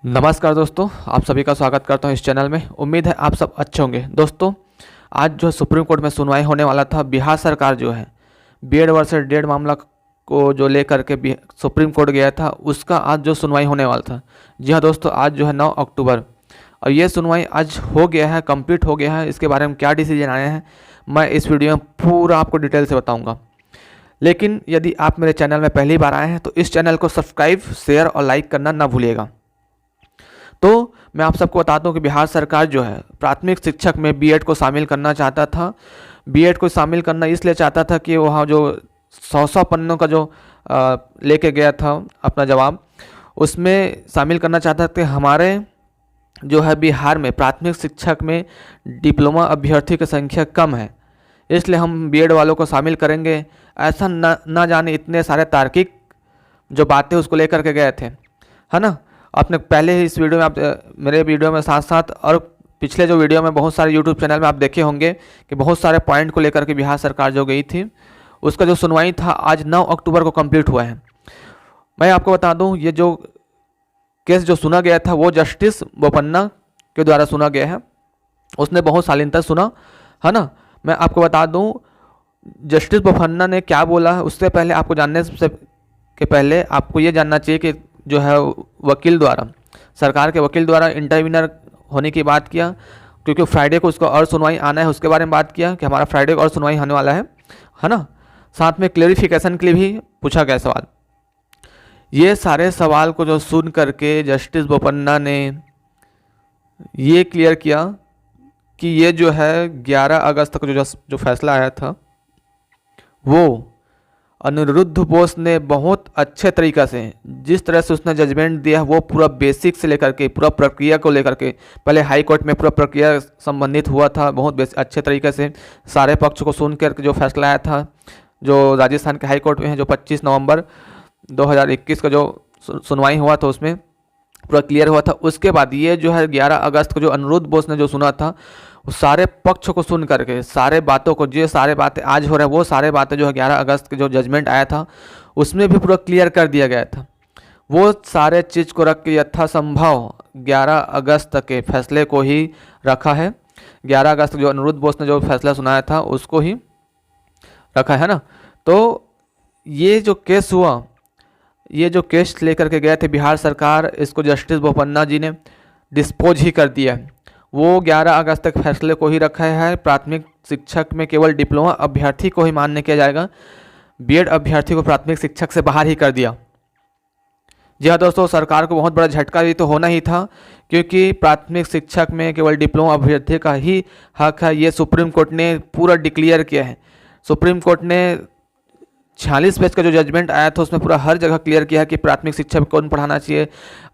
नमस्कार दोस्तों, आप सभी का स्वागत करता हूं इस चैनल में। उम्मीद है आप सब अच्छे होंगे। दोस्तों, आज जो है सुप्रीम कोर्ट में सुनवाई होने वाला था। बिहार सरकार जो है बीएड वर्सेस डेड मामला को जो लेकर के सुप्रीम कोर्ट गया था, उसका आज जो सुनवाई होने वाला था। जी हाँ दोस्तों, आज जो है 9 अक्टूबर और ये सुनवाई आज हो गया है, कंप्लीट हो गया है। इसके बारे में क्या डिसीजन आया है मैं इस वीडियो में पूरा आपको डिटेल से बताऊँगा। लेकिन यदि आप मेरे चैनल में पहली बार आए हैं तो इस चैनल को सब्सक्राइब, शेयर और लाइक करना ना भूलिएगा। तो मैं आप सबको बता दूं कि बिहार सरकार जो है प्राथमिक शिक्षक में बीएड को शामिल करना चाहता था। बीएड को शामिल करना इसलिए चाहता था कि वहाँ जो 100 पन्नों का जो लेके गया था अपना जवाब, उसमें शामिल करना चाहता था कि हमारे जो है बिहार में प्राथमिक शिक्षक में डिप्लोमा अभ्यर्थी की संख्या कम है, इसलिए हम बीएड वालों को शामिल करेंगे। ऐसा ना जाने इतने सारे तार्किक जो बातें उसको लेकर के गए थे, है ना। आपने पहले ही इस वीडियो में मेरे वीडियो में साथ साथ और पिछले जो वीडियो में बहुत सारे यूट्यूब चैनल में आप देखे होंगे कि बहुत सारे पॉइंट को लेकर के बिहार सरकार जो गई थी, उसका जो सुनवाई था आज 9 अक्टूबर को कंप्लीट हुआ है। मैं आपको बता दूं, ये जो केस जो सुना गया था वो जस्टिस बोपन्ना के द्वारा सुना गया है। उसने बहुत शालीनता सुना, है ना। मैं आपको बता दूँ जस्टिस बोपन्ना ने क्या बोला है, उससे पहले आपको जानने से के पहले आपको ये जानना चाहिए कि जो है वकील द्वारा, सरकार के वकील द्वारा इंटरव्यूनर होने की बात किया, क्योंकि फ्राइडे को उसका और सुनवाई आना है, उसके बारे में बात किया कि हमारा फ्राइडे को और सुनवाई होने वाला है ना। साथ में क्लेरिफिकेशन के लिए भी पूछा गया सवाल। ये सारे सवाल को जो सुन करके जस्टिस बोपन्ना ने ये क्लियर किया कि ये जो है 11 अगस्त को जो फैसला आया था वो अनिरुद्ध बोस ने बहुत अच्छे तरीक़े से, जिस तरह से उसने जजमेंट दिया वो पूरा बेसिक से लेकर के पूरा प्रक्रिया को लेकर के, पहले हाई कोर्ट में पूरा प्रक्रिया संबंधित हुआ था, बहुत अच्छे तरीके से सारे पक्ष को सुन कर जो फैसला आया था, जो राजस्थान के हाई कोर्ट में है, जो 25 नवंबर 2021 का जो सुनवाई हुआ था उसमें पूरा क्लियर हुआ था। उसके बाद ये जो है 11 अगस्त को जो अनिरुद्ध बोस ने जो सुना था, उस सारे पक्ष को सुन करके सारे बातों को, जो सारे बातें आज हो रहे हैं वो सारे बातें जो है 11 अगस्त के जो जजमेंट आया था उसमें भी पूरा क्लियर कर दिया गया था। वो सारे चीज़ को रख के यथासंभव 11 अगस्त तक के फैसले को ही रखा है। 11 अगस्त जो अनिरुद्ध बोस ने जो फैसला सुनाया था उसको ही रखा है ना। तो ये जो केस हुआ, ये जो केस लेकर के गए थे बिहार सरकार, इसको जस्टिस बोपन्ना जी ने डिस्पोज ही कर दिया। वो 11 अगस्त तक फैसले को ही रखा है। प्राथमिक शिक्षक में केवल डिप्लोमा अभ्यर्थी को ही मान्य किया जाएगा, बीएड अभ्यर्थी को प्राथमिक शिक्षक से बाहर ही कर दिया। जी हाँ दोस्तों, सरकार को बहुत बड़ा झटका भी तो होना ही था, क्योंकि प्राथमिक शिक्षक में केवल डिप्लोमा अभ्यर्थी का ही हक है, ये सुप्रीम कोर्ट ने पूरा डिक्लेयर किया है। सुप्रीम कोर्ट ने 46 पेज का जो जजमेंट आया था उसमें पूरा हर जगह क्लियर किया है कि प्राथमिक शिक्षा में कौन पढ़ाना चाहिए,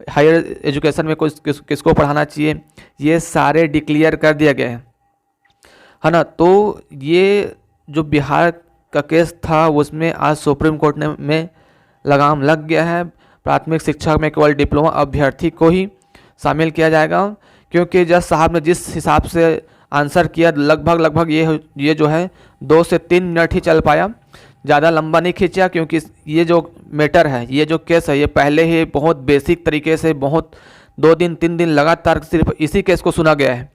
हायर एजुकेशन में किसको पढ़ाना चाहिए, ये सारे डिक्लेयर कर दिया गया है ना। तो ये जो बिहार का केस था उसमें आज सुप्रीम कोर्ट में लगाम लग गया है। प्राथमिक शिक्षा में केवल डिप्लोमा अभ्यर्थी को ही शामिल किया जाएगा, क्योंकि जज साहब ने जिस हिसाब से आंसर किया, लगभग ये जो है 2 से 3 मिनट ही चल पाया, ज़्यादा लंबा नहीं खींचा, क्योंकि ये जो मैटर है, ये जो केस है, ये पहले ही बहुत बेसिक तरीके से बहुत 2 दिन 3 दिन लगातार सिर्फ इसी केस को सुना गया है।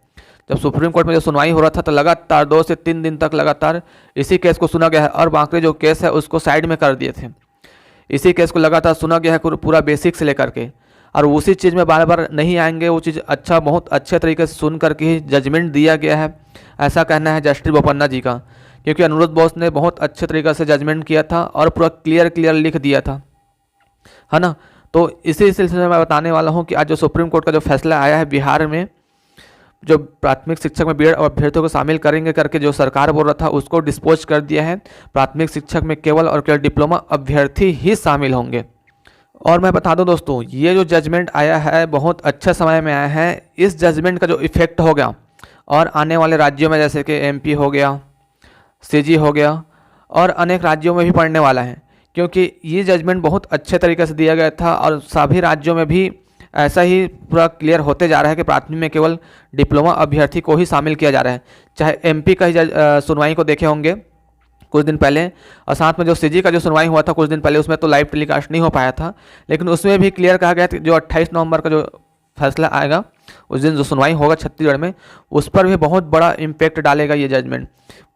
जब सुप्रीम कोर्ट में जो सुनवाई हो रहा था तो लगातार 2 से 3 दिन तक लगातार इसी केस को सुना गया है, और बाकी जो केस है उसको साइड में कर दिए थे। इसी केस को लगातार सुना गया है पूरा बेसिक से लेकर के, और उसी चीज़ में बार बार नहीं आएंगे। वो चीज़ बहुत अच्छे तरीके से सुन करके ही जजमेंट दिया गया है, ऐसा कहना है जस्टिस बोपन्ना जी का, क्योंकि अनिरुद्ध बोस ने बहुत अच्छे तरीके से जजमेंट किया था और पूरा क्लियर लिख दिया था, है ना। तो इसी सिलसिले में मैं बताने वाला हूं कि आज जो सुप्रीम कोर्ट का जो फैसला आया है बिहार में, जो प्राथमिक शिक्षक में बीएड अभ्यर्थियों को शामिल करेंगे करके जो सरकार बोल रहा था उसको डिस्पोज कर दिया है। प्राथमिक शिक्षक में केवल और केवल डिप्लोमा अभ्यर्थी ही शामिल होंगे। और मैं बता दूं दोस्तों, ये जो जजमेंट आया है बहुत अच्छे समय में आया है। इस जजमेंट का जो इफेक्ट हो गया और आने वाले राज्यों में, जैसे कि एमपी हो गया, सीजी हो गया, और अनेक राज्यों में भी पढ़ने वाला है, क्योंकि ये जजमेंट बहुत अच्छे तरीके से दिया गया था और सभी राज्यों में भी ऐसा ही पूरा क्लियर होते जा रहा है कि प्राथमिक में केवल डिप्लोमा अभ्यर्थी को ही शामिल किया जा रहा है। चाहे एमपी का ही सुनवाई को देखे होंगे कुछ दिन पहले, और साथ में जो सीजी का जो सुनवाई हुआ था कुछ दिन पहले, उसमें तो लाइव टेलीकास्ट नहीं हो पाया था, लेकिन उसमें भी क्लियर कहा गया था जो 28 नवंबर का जो फैसला आएगा, उस दिन जो सुनवाई होगा छत्तीसगढ़ में, उस पर भी बहुत बड़ा इम्पैक्ट डालेगा ये जजमेंट।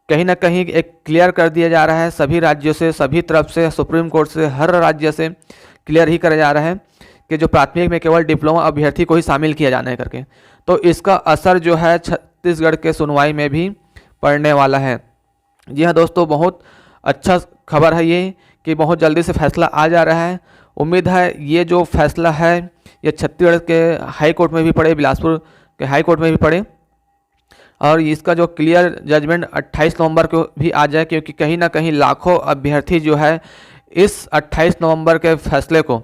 कहीं ना कहीं एक क्लियर कर दिया जा रहा है सभी राज्यों से, सभी तरफ से, सुप्रीम कोर्ट से, हर राज्य से क्लियर ही करा जा रहा है कि जो प्राथमिक में केवल डिप्लोमा अभ्यर्थी को ही शामिल किया जाना है करके। तो इसका असर जो है छत्तीसगढ़ के सुनवाई में भी पड़ने वाला है। जी हाँ दोस्तों, बहुत अच्छा खबर है ये कि बहुत जल्दी से फैसला आ जा रहा है। उम्मीद है ये जो फैसला है ये छत्तीसगढ़ के हाई कोर्ट में भी पड़े, बिलासपुर के हाई कोर्ट में भी पड़े, और इसका जो क्लियर जजमेंट 28 नवंबर को भी आ जाए, क्योंकि कहीं ना कहीं लाखों अभ्यर्थी जो है इस 28 नवंबर के फैसले को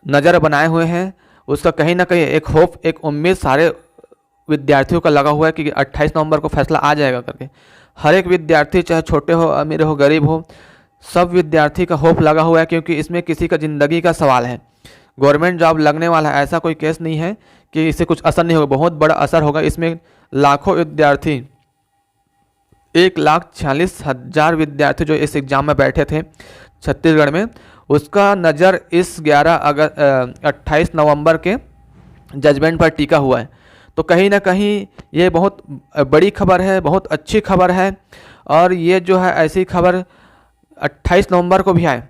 नज़र बनाए हुए हैं। उसका कहीं ना कहीं एक होप, एक उम्मीद सारे विद्यार्थियों का लगा हुआ है कि 28 नवंबर को फैसला आ जाएगा करके। हर एक विद्यार्थी, चाहे छोटे हो, अमीर हो, गरीब हो, सब विद्यार्थी का होप लगा हुआ है, क्योंकि इसमें किसी का ज़िंदगी का सवाल है। गवर्नमेंट जॉब लगने वाला है, ऐसा कोई केस नहीं है कि इससे कुछ असर नहीं होगा, बहुत बड़ा असर होगा। इसमें लाखों विद्यार्थी, 1,46,000 विद्यार्थी जो इस एग्ज़ाम में बैठे थे छत्तीसगढ़ में, उसका नज़र इस 28 नवंबर के जजमेंट पर टिका हुआ है। तो कहीं ना कहीं ये बहुत बड़ी खबर है, बहुत अच्छी खबर है, और ये जो है ऐसी खबर 28 नवंबर को भी आए,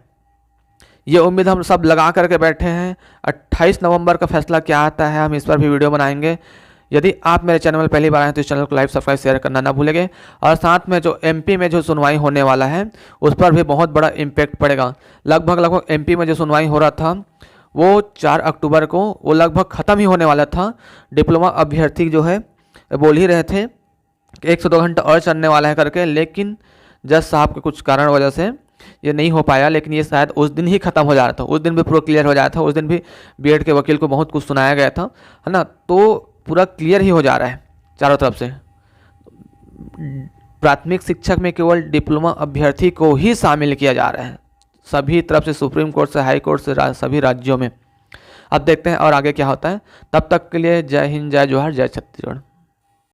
ये उम्मीद हम सब लगा करके बैठे हैं। 28 नवंबर का फैसला क्या आता है, हम इस पर भी वीडियो बनाएंगे। यदि आप मेरे चैनल में पहली बार आए तो इस चैनल को लाइक, सब्सक्राइब, शेयर करना ना भूलेंगे। और साथ में जो एमपी में जो सुनवाई होने वाला है उस पर भी बहुत बड़ा इम्पैक्ट पड़ेगा। लगभग एमपी में जो सुनवाई हो रहा था वो 4 अक्टूबर को वो लगभग ख़त्म ही होने वाला था। डिप्लोमा अभ्यर्थी जो है बोल ही रहे थे कि 1 से 2 घंटा और चलने वाला है करके, लेकिन जज साहब के कुछ कारण वजह से ये नहीं हो पाया। लेकिन ये शायद उस दिन ही ख़त्म हो जा रहा था, उस दिन भी पूरा क्लियर हो जाता था। उस दिन भी बीएड के वकील को बहुत कुछ सुनाया गया था, है ना। तो पूरा क्लियर ही हो जा रहा है चारों तरफ से। प्राथमिक शिक्षक में केवल डिप्लोमा अभ्यर्थी को ही शामिल किया जा रहा है सभी तरफ से, सुप्रीम कोर्ट से, हाई कोर्ट से, सभी राज्यों में। अब देखते हैं और आगे क्या होता है। तब तक के लिए जय हिंद, जय जोहार, जय छत्तीसगढ़।